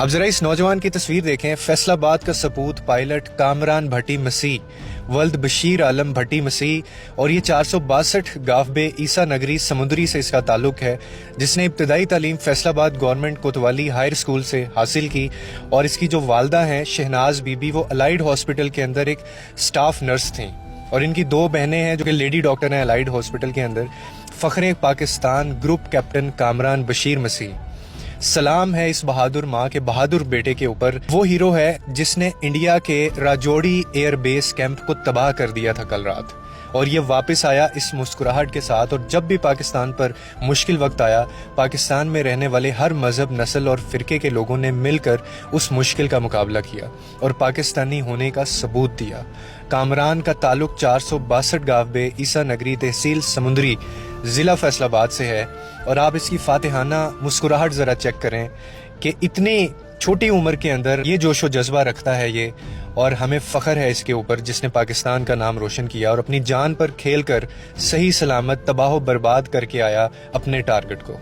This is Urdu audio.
اب ذرا اس نوجوان کی تصویر دیکھیں. فیصل آباد کا سپوت پائلٹ کامران بھٹی مسیح ولد بشیر عالم بھٹی مسیح، اور یہ 462 گاوبے عیسیٰ نگری سمندری سے اس کا تعلق ہے، جس نے ابتدائی تعلیم فیصل آباد گورنمنٹ کوتوالی ہائر اسکول سے حاصل کی. اور اس کی جو والدہ ہیں شہناز بی بی، وہ الائیڈ ہاسپٹل کے اندر ایک سٹاف نرس تھیں، اور ان کی 2 بہنیں ہیں جو کہ لیڈی ڈاکٹر ہیں الائیڈ ہاسپٹل کے اندر. فخر پاکستان گروپ کیپٹن کامران بشیر مسیح. سلام ہے اس بہادر ماں کے بہادر بیٹے کے اوپر. وہ ہیرو ہے جس نے انڈیا کے راجوڑی ایئر بیس کیمپ کو تباہ کر دیا تھا کل رات، اور یہ واپس آیا اس مسکراہٹ کے ساتھ. اور جب بھی پاکستان پر مشکل وقت آیا، پاکستان میں رہنے والے ہر مذہب، نسل اور فرقے کے لوگوں نے مل کر اس مشکل کا مقابلہ کیا اور پاکستانی ہونے کا ثبوت دیا. کامران کا تعلق 462 گاوبے عیسیٰ نگری تحصیل سمندری ضلع فیصل آباد سے ہے. اور آپ اس کی فاتحانہ مسکراہٹ ذرا چیک کریں کہ اتنی چھوٹی عمر کے اندر یہ جوش و جذبہ رکھتا ہے یہ، اور ہمیں فخر ہے اس کے اوپر جس نے پاکستان کا نام روشن کیا اور اپنی جان پر کھیل کر صحیح سلامت تباہ و برباد کر کے آیا اپنے ٹارگٹ کو.